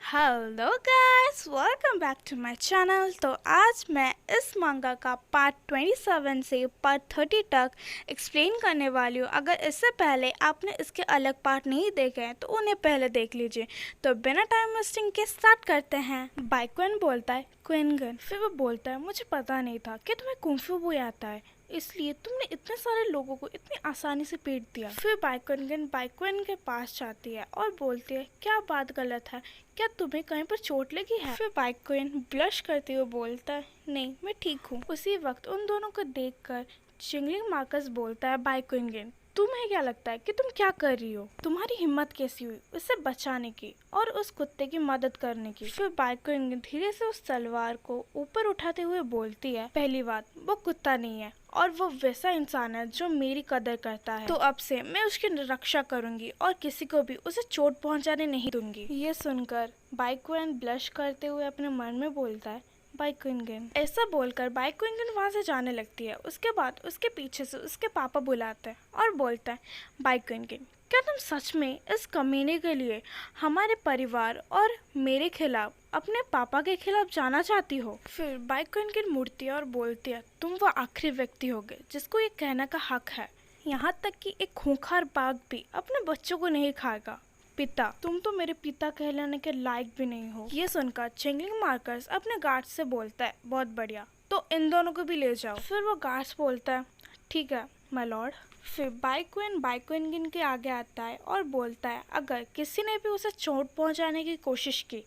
Hello guys, welcome back to my channel. तो आज मैं इस मांगा का पार्ट 27 से पार्ट 30 तक एक्सप्लेन करने वाली हूँ। अगर इससे पहले आपने इसके अलग पार्ट नहीं देखे हैं तो उन्हें पहले देख लीजिए। तो बिना टाइम वेस्टिंग के स्टार्ट करते हैं। बाइक्वेन बोलता है क्विनगन, फिर वो बोलता है मुझे पता नहीं था कि तुम्हें कुंफू भी आता है, इसलिए तुमने इतने सारे लोगों को इतनी आसानी से पीट दिया। फिर बाइक्वेन के पास जाती है और बोलती है क्या बात गलत है, क्या तुम्हें कहीं पर चोट लगी है? फिर बाइक्वेन ब्लश करते हुए बोलता है नहीं, मैं ठीक हूँ। उसी वक्त उन दोनों को देखकर चिंगलिंग मार्कस बोलता है बाइक्वेन, तुम्हें क्या लगता है कि तुम क्या कर रही हो? तुम्हारी हिम्मत कैसी हुई उसे बचाने की और उस कुत्ते की मदद करने की? फिर बाइक्वेन धीरे से उस तलवार को ऊपर उठाते हुए बोलती है पहली बात, वो कुत्ता नहीं है और वो वैसा इंसान है जो मेरी कदर करता है, तो अब से मैं उसकी रक्षा करूंगी और किसी को भी उसे चोट पहुंचाने नहीं दूंगी। ये सुनकर बाइक्वेन ब्लश करते हुए अपने मन में बोलता है बाइक्वेन। ऐसा बोलकर बाइक्वेन वहां से जाने लगती है। उसके बाद उसके पीछे से उसके पापा बुलाते हैं और बोलता है बाइक्वेन, क्या तुम सच में इस कमीने के लिए हमारे परिवार और मेरे खिलाफ अपने पापा के खिलाफ जाना चाहती हो? फिर बाइक्वेन मुड़ती है और बोलती है तुम वो आखिरी व्यक्ति होगे जिसको ये कहने का हक है। यहाँ तक कि एक खूंखार बाघ भी अपने बच्चों को नहीं खाएगा। पिता, तुम तो मेरे पिता कहलाने के लायक भी नहीं हो। ये सुनकर चिंगलिंग मार्कस अपने गार्ड्स से बोलता है बहुत बढ़िया, तो इन दोनों को भी ले जाओ। फिर वो गार्ड्स बोलता है ठीक है माय लॉर्ड। फिर बाइक्वेन के आगे आता है और बोलता है अगर किसी ने भी उसे चोट पहुंचाने की कोशिश की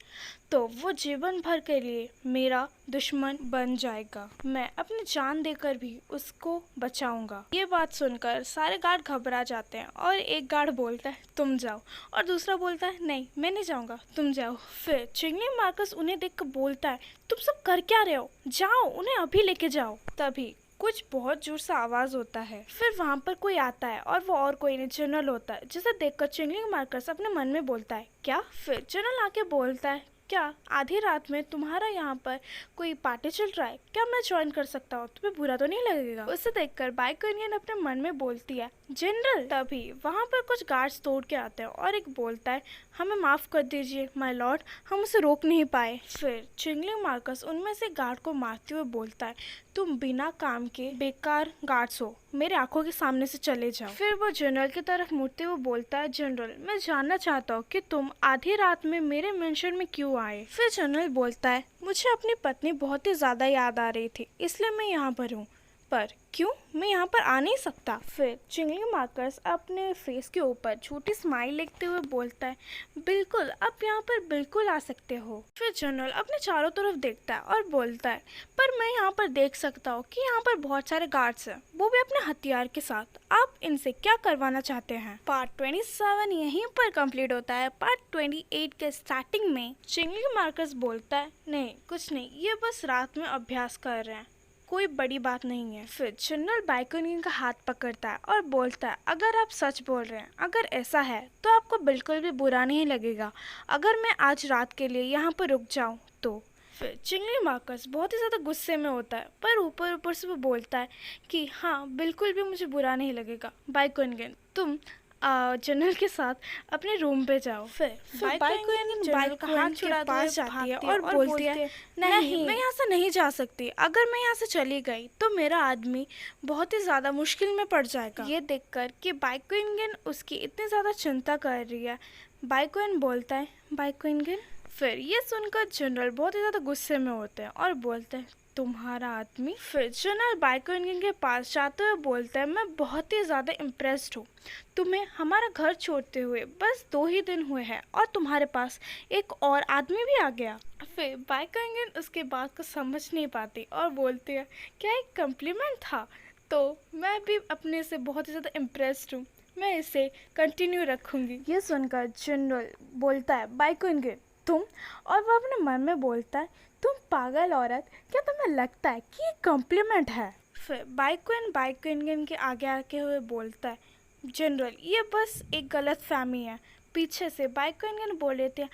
तो वो जीवन भर के लिए मेरा दुश्मन बन जाएगा। मैं अपनी जान देकर भी उसको बचाऊंगा। ये बात सुनकर सारे गार्ड घबरा जाते हैं और एक गार्ड बोलता है तुम जाओ और दूसरा बोलता है नहीं मैं नहीं जाऊंगा, तुम जाओ। फिर चिंगलिंग मार्कस उन्हें देखकर बोलता है तुम सब कर क्या रहे हो, जाओ उन्हें अभी लेके जाओ। तभी कुछ बहुत जोर से आवाज होता है। फिर वहाँ पर कोई आता है और वो और कोई नहीं जनरल होता है, जिसे देखकर चिंगलिंग मार्कस अपने मन में बोलता है क्या? फिर जनरल आके बोलता है क्या आधी रात में तुम्हारा यहाँ पर कोई पार्टी चल रहा है, क्या मैं ज्वाइन कर सकता हूँ? तुम्हें बुरा तो नहीं लगेगा? उसे देखकर बाइक्वेन अपने मन में बोलती है जनरल। तभी वहाँ पर कुछ गार्ड्स तोड़ के आते हैं और एक बोलता है हमें माफ कर दीजिए माय लॉर्ड, हम उसे रोक नहीं पाए। फिर चिंगलिंग मार्कस उनमें से गार्ड को मारते हुए बोलता है तुम बिना काम के बेकार गार्ड्स हो, मेरे आंखों के सामने से चले जाओ। फिर वो जनरल की तरफ मुड़ते हुए बोलता है जनरल, मैं जानना चाहता हूँ कि तुम आधी रात में मेरे मेंशन में क्यों आए? फिर जनरल बोलता है मुझे अपनी पत्नी बहुत ही ज्यादा याद आ रही थी, इसलिए मैं यहाँ पर हूँ, पर क्यों मैं यहाँ पर आ नहीं सकता? फिर चिंगलिंग मार्कस अपने फेस के ऊपर छोटी स्माइल लिखते हुए बोलता है बिल्कुल, आप यहाँ पर बिल्कुल आ सकते हो। फिर जनरल अपने चारों तरफ देखता है और बोलता है पर मैं यहाँ पर देख सकता हूँ कि यहाँ पर बहुत सारे गार्ड्स हैं, वो भी अपने हथियार के साथ, आप इनसे क्या करवाना चाहते हैं? पार्ट 27 यहीं पर कंप्लीट होता है। पार्ट 28 के स्टार्टिंग में चिंगलिंग मार्कस बोलता है नहीं कुछ नहीं, ये बस रात में अभ्यास कर रहे हैं, कोई बड़ी बात नहीं है। फिर जनरल बाइक्वेन का हाथ पकड़ता है और बोलता है अगर आप सच बोल रहे हैं, अगर ऐसा है तो आपको बिल्कुल भी बुरा नहीं लगेगा अगर मैं आज रात के लिए यहाँ पर रुक जाऊँ तो? फिर चिंगलिंग मार्कस बहुत ही ज़्यादा गुस्से में होता है, पर ऊपर ऊपर से वो बोलता है कि हाँ बिल्कुल भी मुझे बुरा नहीं लगेगा। बाइक्वेन तुम जनरल के साथ अपने रूम पे जाओ। फिर बाइक्वेन जनरल का हाथ छुड़ा पास जाती है और बोलती है नहीं मैं यहाँ से नहीं जा सकती, अगर मैं यहाँ से चली गई तो मेरा आदमी बहुत ही ज़्यादा मुश्किल में पड़ जाएगा। ये देखकर कि बाइक्वेन उसकी इतनी ज़्यादा चिंता कर रही है, बाइक्वेन बोलता है बाइक्वेन। फिर ये सुनकर जनरल बहुत ही ज़्यादा गुस्से में होते हैं और बोलते हैं तुम्हारा आदमी? फिर जनरल बाइक्वेन के पास जाते हुए बोलता है मैं बहुत ही ज़्यादा इम्प्रेस्ड हूँ, तुम्हें हमारा घर छोड़ते हुए बस 2 ही दिन हुए हैं और तुम्हारे पास एक और आदमी भी आ गया। फिर बाइक्वेन उसके बात को समझ नहीं पाती और बोलती है क्या एक कम्प्लीमेंट था? तो मैं भी अपने से बहुत ही ज़्यादा इम्प्रेस्ड हूँ, मैं इसे कंटिन्यू रखूँगी। ये सुनकर जनरल बोलता है बाइक्वेन तुम, और वो अपने मन में बोलता है तुम पागल औरत, क्या तुम्हें लगता है कि ये कॉम्प्लीमेंट है? फिर बाइक्वेन के आगे आके हुए बोलता है जनरल ये बस एक गलत फहमी है। पीछे से बाइक्वेन बोल लेते हैं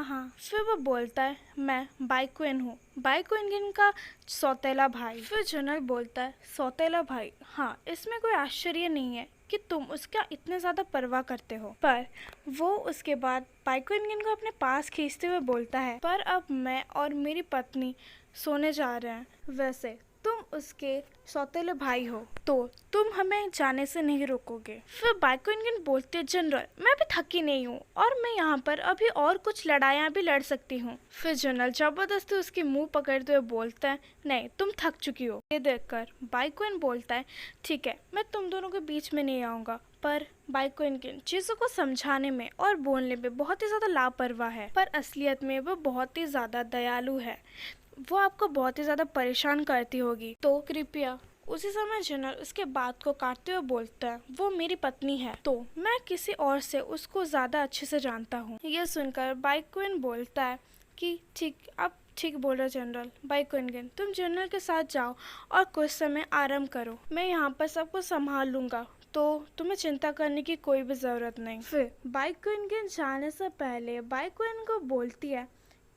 हाँ। फिर वो बोलता है मैं बाइक्वेन हूँ, बाइक्वेन का सौतेला भाई। फिर जनरल बोलता है सौतेला भाई, हाँ इसमें कोई आश्चर्य नहीं है कि तुम उसका इतने ज़्यादा परवाह करते हो। पर वो उसके बाद बाइक्वेन को अपने पास खींचते हुए बोलता है, पर अब मैं और मेरी पत्नी सोने जा रहे हैं। वैसे तुम उसके सौतेले भाई हो, तो तुम हमें जाने से नहीं रोकोगे। फिर बाइक्वेन बोलते, जनरल मैं भी थकी नहीं हूँ और मैं यहाँ पर अभी और कुछ लड़ाइयाँ भी लड़ सकती हूँ। फिर जनरल जबरदस्ती उसके मुंह पकड़ते हुए बोलता है, नहीं तुम थक चुकी हो। ये देखकर बाइक्वेन बोलता है, ठीक है मैं तुम दोनों के बीच में नहीं आऊँगा। पर बाइक्वेन चीज़ों को समझाने में और बोलने में बहुत ही ज़्यादा लापरवाह है, पर असलियत में वो बहुत ही ज़्यादा दयालु है। वो आपको बहुत ही ज़्यादा परेशान करती होगी, तो कृपया। उसी समय जनरल उसके बात को काटते हुए बोलता है, वो मेरी पत्नी है, तो मैं किसी और से उसको ज़्यादा अच्छे से जानता हूँ। यह सुनकर बाइक्वेन बोलता है कि ठीक, आप ठीक बोल रहे जनरल। बाइक्वेन तुम जनरल के साथ जाओ और कुछ समय आराम करो, मैं यहाँ पर सबको संभाल लूँगा, तो तुम्हें चिंता करने की कोई भी ज़रूरत नहीं। फिर बाइक्वेन जाने से पहले बाइक्वेन को बोलती है,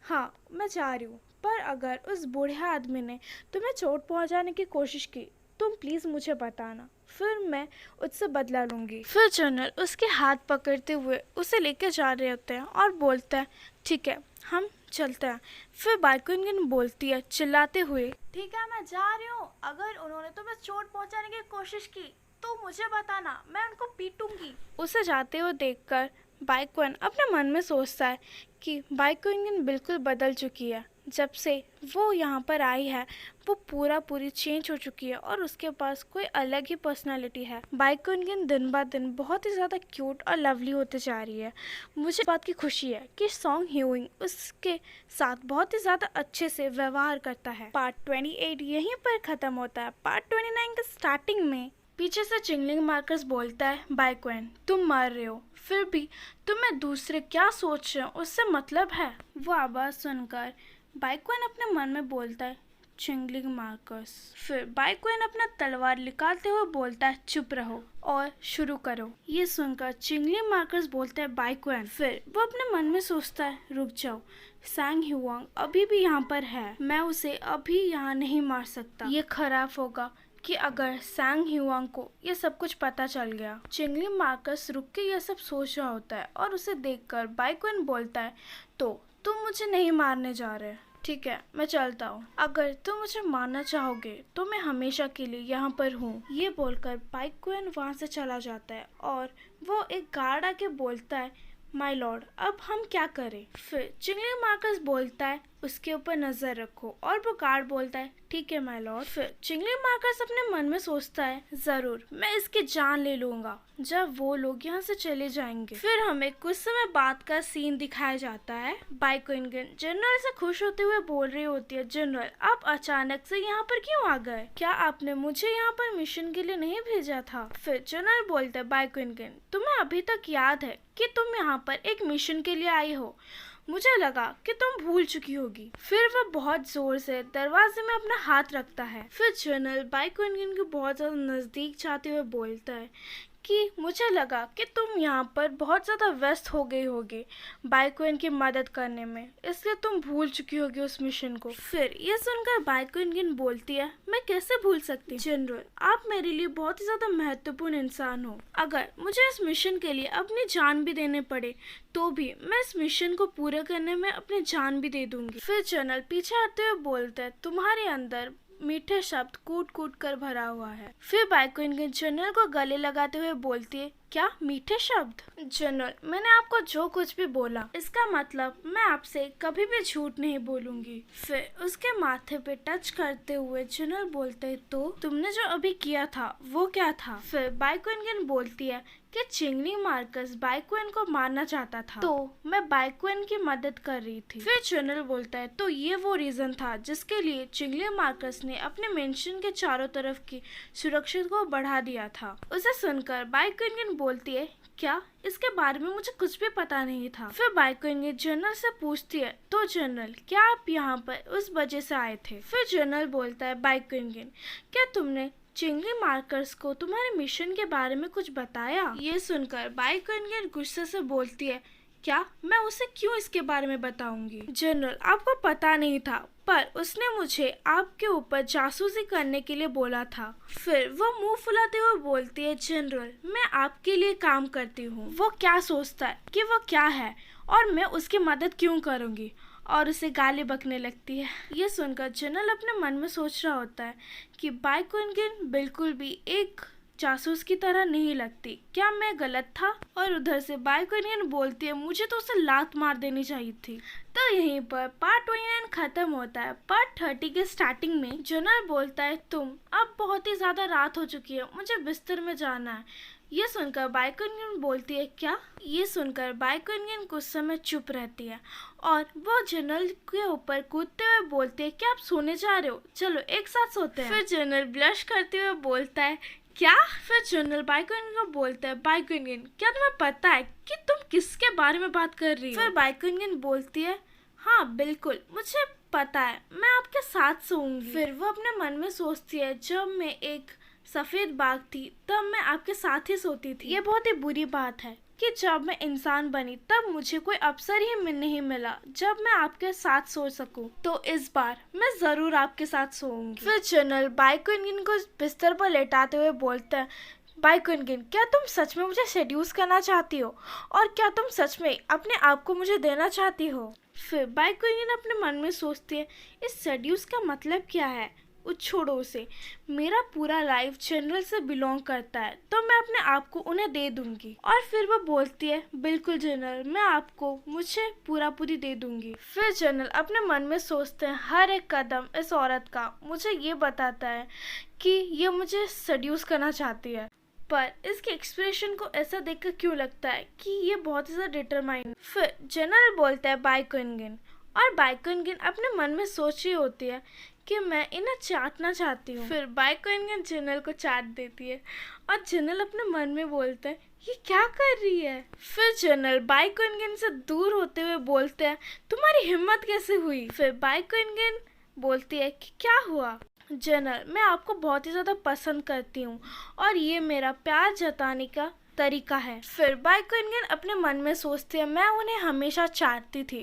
हाँ मैं जा रही हूँ, पर अगर उस बूढ़े आदमी ने तुम्हें चोट पहुंचाने की कोशिश की, तुम प्लीज मुझे बताना, फिर मैं उससे बदला लूंगी। फिर जनरल उसके हाथ पकड़ते हुए उसे लेकर जा रहे होते हैं और बोलता है, ठीक है हम चलते हैं। फिर बाइक्वेन बोलती है चिल्लाते हुए, ठीक है मैं जा रही हूँ, अगर उन्होंने तुम्हें चोट पहुंचाने की कोशिश की तो मुझे बताना, मैं उनको पीटूंगी। उसे जाते हुए देखकर बाइक्वेन अपने मन में सोचता है कि बाइक्वेन बिल्कुल बदल चुकी है। जब से वो यहाँ पर आई है वो पूरी चेंज हो चुकी है और उसके पास कोई अलग ही पर्सनालिटी है। बाइक्वेन दिन ब दिन बहुत ही ज़्यादा क्यूट और लवली होते जा रही है। मुझे बात की खुशी है कि सॉन्ग ह्यूइंग उसके साथ बहुत ही ज़्यादा अच्छे से व्यवहार करता है। पार्ट 28 यहीं पर ख़त्म होता है। पार्ट 29 के स्टार्टिंग में पीछे से चिंगलिंग मार्कस बोलता है, बाइक्वेन तुम मर रहे हो, फिर भी तुम्हें दूसरे क्या सोच रहे हो उससे मतलब है। वो आवाज़ सुनकर बाइक्वेन अपने मन में बोलता है, चिंगलिंग मार्कस। फिर बाइक्वेन अपना तलवार निकालते हुए बोलता है, चुप रहो और शुरू करो। ये सुनकर चिंगलिंग मार्कस बोलता है, बाइक्वेन। फिर वो अपने मन में सोचता है, रुक जाओ, सैंग ह्यूआंग अभी भी यहाँ पर है, मैं उसे अभी यहाँ नहीं मार सकता। ये खराब होगा कि अगर सैंग ह्यूआंग को ये सब कुछ पता चल गया। चिंगलिंग मार्कस रुक के ये सब सोच रहा होता है और उसे देखकर बाइक्वेन बोलता है, तो तुम मुझे नहीं मारने जा रहे, ठीक है मैं चलता हूँ, अगर तुम मुझे मारना चाहोगे तो मैं हमेशा के लिए यहाँ पर हूँ। ये बोलकर बाइक्वेन वहाँ से चला जाता है और वो एक गार्ड आके बोलता है, माय लॉर्ड अब हम क्या करें। फिर चिंगलिंग मार्कस बोलता है, उसके ऊपर नजर रखो, और वो गार्ड बोलता है, ठीक है माय लॉर्ड। फिर चिंगलिंग मार्कस अपने मन में सोचता है, जरूर मैं इसकी जान ले लूंगा जब वो लोग यहाँ से चले जाएंगे। फिर हमें कुछ समय बाद का सीन दिखाया जाता है। बाइक्वेन जनरल से खुश होते हुए बोल रही होती है, जनरल आप अचानक से यहाँ पर क्यों आ गए, क्या आपने मुझे यहाँ पर मिशन के लिए नहीं भेजा था। फिर जनरल बोलते है, बाइक्वेन तुम्हें अभी तक याद है कि तुम यहाँ पर एक मिशन के लिए आई हो, मुझे लगा कि तुम भूल चुकी होगी। फिर वह बहुत जोर से दरवाजे में अपना हाथ रखता है। फिर जनरल बाइक्वेन के बहुत ज्यादा नजदीक जाते हुए बोलता है कि मुझे लगा कि तुम यहाँ पर बहुत ज़्यादा व्यस्त हो गई होगी बाइक्वेन की मदद करने में, इसलिए तुम भूल चुकी होगी उस मिशन को। फिर ये सुनकर बाइक्वेन बोलती है, मैं कैसे भूल सकती हूँ जनरल, आप मेरे लिए बहुत ही ज़्यादा महत्वपूर्ण इंसान हो, अगर मुझे इस मिशन के लिए अपनी जान भी देने पड़े तो भी मैं इस मिशन को पूरा करने में अपनी जान भी दे दूंगी। फिर जनरल पीछे आते हुए बोलते हैं, तुम्हारे अंदर मीठे शब्द कूट कूट कर भरा हुआ है। फिर बाइक्वेन जनरल को गले लगाते हुए बोलती है, क्या मीठे शब्द। जनरल मैंने आपको जो कुछ भी बोला इसका मतलब मैं आपसे कभी भी झूठ नहीं बोलूंगी। फिर उसके माथे पे टच करते हुए जनरल बोलते है, तो तुमने जो अभी किया था वो क्या था। फिर बाइक्वेन बोलती है कि चिंगलिंग मार्कस बाइक्वेन को मारना चाहता था, तो मैं बाइक्वेन की मदद कर रही थी। फिर जनरल बोलता है, तो ये वो रीजन था जिसके लिए चिंगलिंग मार्कस ने अपने मेंशन के चारों तरफ की सुरक्षा को बढ़ा दिया था। उसे सुनकर बाइक्वेन बोलती है, क्या इसके बारे में मुझे कुछ भी पता नहीं था। फिर बाइक्वेन जनरल से पूछती है, तो जनरल क्या आप यहाँ पर उस वजह से आए थे। फिर जनरल बोलता है, बाइक्वेन क्या तुमने चिंगलिंग मार्कस को तुम्हारे मिशन के बारे में कुछ बताया। ये सुनकर बाइक्वेन गुस्से से बोलती है, क्या मैं उसे क्यों इसके बारे में बताऊंगी? जनरल, आपको पता नहीं था, पर उसने मुझे आपके ऊपर जासूसी करने के लिए बोला था। फिर वो मुंह फुलाते हुए बोलती है, जनरल मैं आपके लिए काम करती हूँ, वो क्या सोचता है कि वो क्या है और मैं उसकी मदद क्यों करूँगी, और उसे गाली बकने लगती है। ये सुनकर जनरल अपने मन में सोच रहा होता है कि बाई कुनगिन बिल्कुल भी एक जासूस की तरह नहीं लगती, क्या मैं गलत था? और उधर से बाई कुनगिन बोलती है, मुझे तो उसे लात मार देनी चाहिए थी। तो यहीं पर पार्ट 29 खत्म होता है। पार्ट 30 के स्टार्टिंग में जनरल बोलता है, तुम अब बहुत ही ज्यादा रात हो चुकी है, मुझे बिस्तर में जाना है। ये सुनकर बाई कुनगिन बोलती है, क्या? ये सुनकर बाई कुनगिन कुछ समय चुप रहती है और वो जनरल के ऊपर कूदते हुए बोलती है, क्या आप सोने जा रहे हो? चलो एक साथ सोते हैं। फिर जनरल ब्लश करते हुए बोलता है, क्या? फिर जनरल बाई कुनगिन को बोलता है, बाई कुनगिन क्या तुम्हें पता है कि तुम किसके बारे में बात कर रही हो? फिर बाई कुनगिन बोलती है, हाँ बिल्कुल मुझे पता है, मैं आपके साथ सोऊंगी। फिर वो अपने मन में सोचती है, जब मैं एक सफेद बाघ थी तब मैं आपके साथ ही सोती थी। ये बहुत ही बुरी बात है कि जब मैं इंसान बनी तब मुझे कोई अवसर ही नहीं मिला जब मैं आपके साथ सो सकूं। तो इस बार मैं जरूर आपके साथ सोऊंगी। फिर जनरल बाई कुनगिन को बिस्तर पर लेटाते हुए बोलता है, बाई कुनगिन क्या तुम सच में मुझे सेड्यूस करना चाहती हो, और क्या तुम सच में अपने आप को मुझे देना चाहती हो? फिर बाई कुनगिन अपने मन में सोचती है, इस सेड्यूस का मतलब क्या है? छोड़ो उसे, मेरा पूरा लाइफ जनरल से बिलोंग करता है तो मैं अपने आप को उन्हें दे दूंगी। और फिर वो बोलती है, बिल्कुल जनरल मैं आपको मुझे पूरी दे दूंगी। फिर जनरल अपने मन में सोचते हैं, हर एक कदम इस औरत का मुझे ये बताता है कि ये मुझे सेड्यूस करना चाहती है, पर इसके एक्सप्रेशन को ऐसा देखकर क्यों लगता है कि ये बहुत ही ज्यादा डिटरमाइंड। फिर जनरल बोलता है, बाई कुनगिन, और बाई कुनगिन अपने मन में सोच रही होती है कि मैं इन्हें चाटना चाहती हूँ। फिर बाई कुनगिन जनरल को चाट देती है और जनरल अपने मन में बोलता है, ये क्या कर रही है? फिर जनरल बाई कुनगिन से दूर होते हुए बोलते हैं, तुम्हारी हिम्मत कैसे हुई? फिर बाई कुनगिन बोलती है कि क्या हुआ? जनरल मैं आपको बहुत ही ज्यादा पसंद करती हूँ और ये मेरा प्यार जताने का तरीका है। फिर बाई कुनगिन अपने मन में सोचती है, मैं उन्हें हमेशा चाहती थी,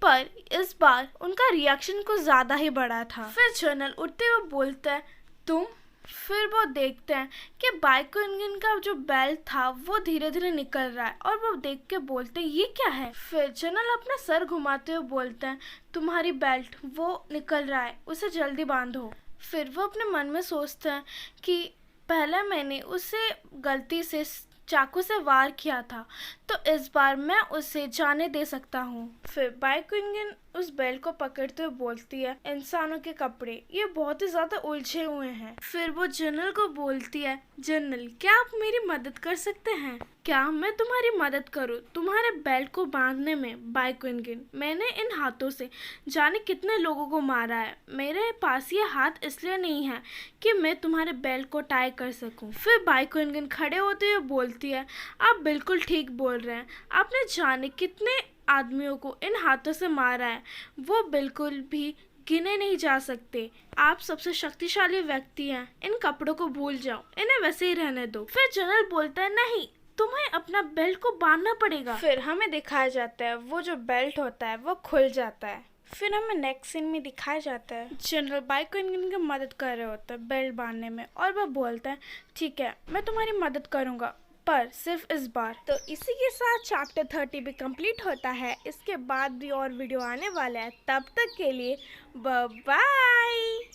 पर इस बार उनका रिएक्शन कुछ ज्यादा ही बड़ा था। फिर जनरल उठते हुए बोलता है, तुम? फिर वो देखते हैं कि बाई कुनगिन का जो बेल्ट था वो धीरे धीरे निकल रहा है और वो देख के बोलते हैं, ये क्या है? फिर जनरल अपना सर घुमाते हुए बोलते हैं, तुम्हारी बेल्ट वो निकल रहा है, उसे जल्दी बांधो। फिर वो अपने मन में सोचते हैं कि पहले मैंने उसे गलती से चाकू से वार किया था, तो इस बार मैं उसे जाने दे सकता हूँ। फिर बाई कुनगिन उस बेल्ट को पकड़ते हुए बोलती है, इंसानों के कपड़े ये बहुत ही ज्यादा उलझे हुए हैं। फिर वो जनरल को बोलती है, जनरल क्या आप मेरी मदद कर सकते हैं? क्या मैं तुम्हारी मदद करूं तुम्हारे बेल्ट को बांधने में? बाई कुनगिन मैंने इन हाथों से जाने कितने लोगों को मारा है, मेरे पास ये हाथ इसलिए नहीं है कि मैं तुम्हारे बेल्ट को टाई कर सकूं। फिर बाई कुनगिन खड़े होते हुए बोलती है, आप बिल्कुल ठीक बोल रहे हैं, आपने जाने कितने आदमियों को इन हाथों से मारा है, वो बिल्कुल भी गिने नहीं जा सकते। आप सबसे शक्तिशाली व्यक्ति हैं, इन कपड़ों को भूल जाओ, इन्हें वैसे ही रहने दो। फिर जनरल बोलता है, नहीं तुम्हें अपना बेल्ट को बांधना पड़ेगा। फिर हमें दिखाया जाता है वो जो बेल्ट होता है वो खुल जाता है। फिर हमें नेक्स्ट सीन में दिखाया जाता है जनरल बाई कुनगिन की मदद कर रहे होते हैं बेल्ट बांधने में, और वह बोलता है, ठीक है मैं तुम्हारी मदद करूंगा, पर सिर्फ इस बार। तो इसी के साथ चैप्टर 30 भी कंप्लीट होता है। इसके बाद भी और वीडियो आने वाला है, तब तक के लिए बाय बाय।